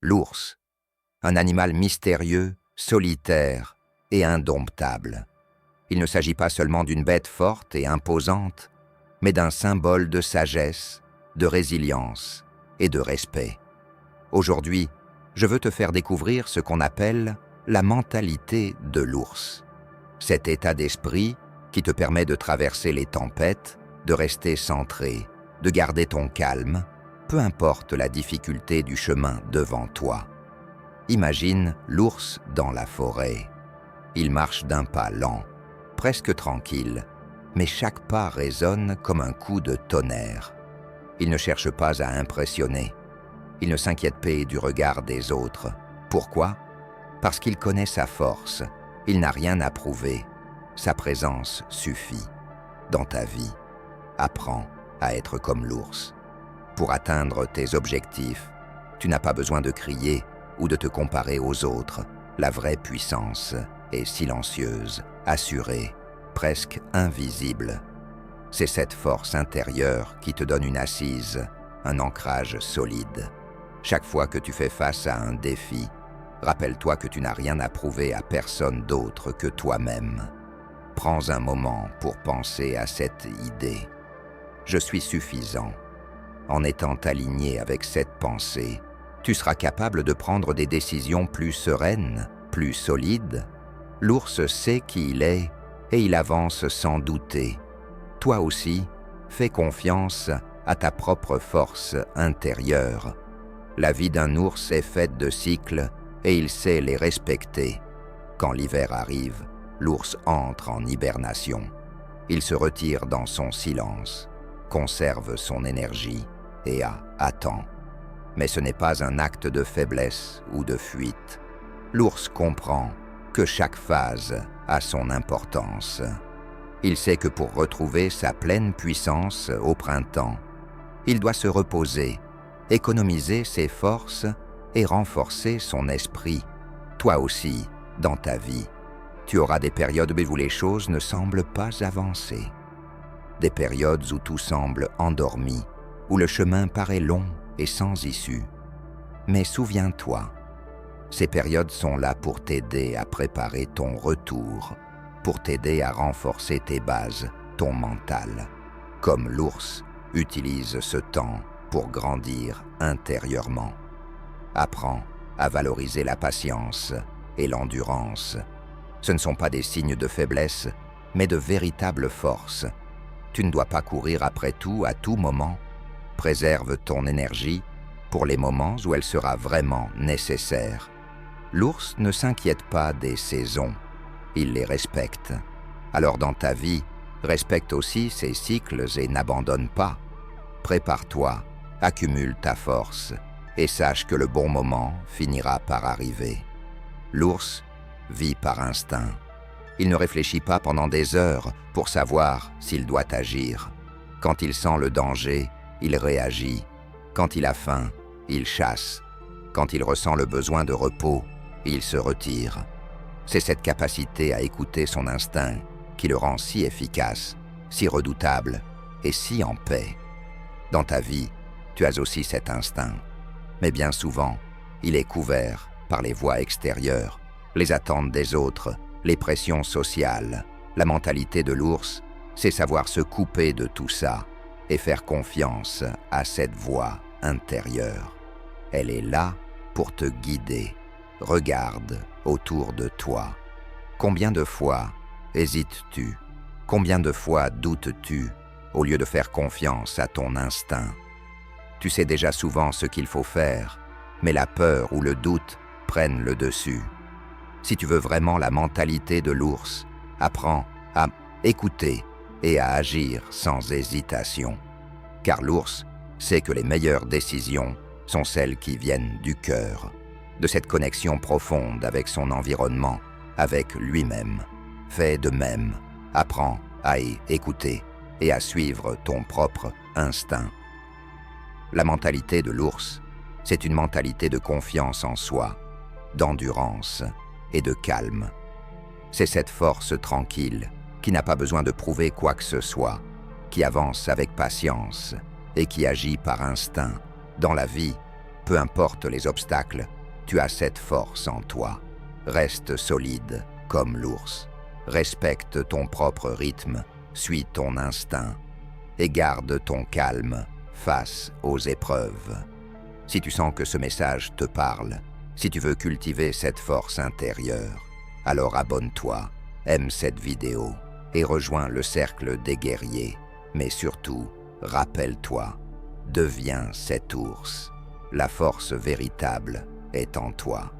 L'ours, un animal mystérieux, solitaire et indomptable. Il ne s'agit pas seulement d'une bête forte et imposante, mais d'un symbole de sagesse, de résilience et de respect. Aujourd'hui, je veux te faire découvrir ce qu'on appelle la mentalité de l'ours. Cet état d'esprit qui te permet de traverser les tempêtes, de rester centré, de garder ton calme, peu importe la difficulté du chemin devant toi. Imagine l'ours dans la forêt. Il marche d'un pas lent, presque tranquille, mais chaque pas résonne comme un coup de tonnerre. Il ne cherche pas à impressionner. Il ne s'inquiète pas du regard des autres. Pourquoi? Parce qu'il connaît sa force. Il n'a rien à prouver. Sa présence suffit. Dans ta vie, apprends à être comme l'ours. Pour atteindre tes objectifs, tu n'as pas besoin de crier ou de te comparer aux autres. La vraie puissance est silencieuse, assurée, presque invisible. C'est cette force intérieure qui te donne une assise, un ancrage solide. Chaque fois que tu fais face à un défi, rappelle-toi que tu n'as rien à prouver à personne d'autre que toi-même. Prends un moment pour penser à cette idée. Je suis suffisant. En étant aligné avec cette pensée, tu seras capable de prendre des décisions plus sereines, plus solides. L'ours sait qui il est et il avance sans douter. Toi aussi, fais confiance à ta propre force intérieure. La vie d'un ours est faite de cycles et il sait les respecter. Quand l'hiver arrive, l'ours entre en hibernation. Il se retire dans son silence, conserve son énergie et attend. Mais ce n'est pas un acte de faiblesse ou de fuite. L'ours comprend que chaque phase a son importance. Il sait que pour retrouver sa pleine puissance au printemps, il doit se reposer, économiser ses forces et renforcer son esprit. Toi aussi, dans ta vie, tu auras des périodes où les choses ne semblent pas avancer. Des périodes où tout semble endormi, où le chemin paraît long et sans issue. Mais souviens-toi, ces périodes sont là pour t'aider à préparer ton retour, pour t'aider à renforcer tes bases, ton mental. Comme l'ours utilise ce temps pour grandir intérieurement. Apprends à valoriser la patience et l'endurance. Ce ne sont pas des signes de faiblesse, mais de véritable force. Tu ne dois pas courir après tout à tout moment. Préserve ton énergie pour les moments où elle sera vraiment nécessaire. L'ours ne s'inquiète pas des saisons, il les respecte. Alors dans ta vie, respecte aussi ces cycles et n'abandonne pas. Prépare-toi, accumule ta force et sache que le bon moment finira par arriver. L'ours vit par instinct. Il ne réfléchit pas pendant des heures pour savoir s'il doit agir. Quand il sent le danger, il réagit. Quand il a faim, il chasse. Quand il ressent le besoin de repos, il se retire. C'est cette capacité à écouter son instinct qui le rend si efficace, si redoutable et si en paix. Dans ta vie, tu as aussi cet instinct. Mais bien souvent, il est couvert par les voies extérieures, les attentes des autres, les pressions sociales. La mentalité de l'ours, c'est savoir se couper de tout ça et faire confiance à cette voix intérieure. Elle est là pour te guider. Regarde autour de toi. Combien de fois hésites-tu? Combien de fois doutes-tu au lieu de faire confiance à ton instinct? Tu sais déjà souvent ce qu'il faut faire, mais la peur ou le doute prennent le dessus. Si tu veux vraiment la mentalité de l'ours, apprends à écouter et à agir sans hésitation. Car l'ours sait que les meilleures décisions sont celles qui viennent du cœur, de cette connexion profonde avec son environnement, avec lui-même. Fais de même, apprends à écouter et à suivre ton propre instinct. La mentalité de l'ours, c'est une mentalité de confiance en soi, d'endurance et de calme. C'est cette force tranquille qui n'a pas besoin de prouver quoi que ce soit, qui avance avec patience et qui agit par instinct. Dans la vie, Peu importe les obstacles, tu as cette force en toi. Reste solide comme l'ours. Respecte ton propre rythme, suis ton instinct et garde ton calme face aux épreuves. Si tu sens que ce message te parle, si tu veux cultiver cette force intérieure, alors abonne-toi, aime cette vidéo et rejoins le cercle des guerriers. Mais surtout, rappelle-toi, deviens cet ours. La force véritable est en toi.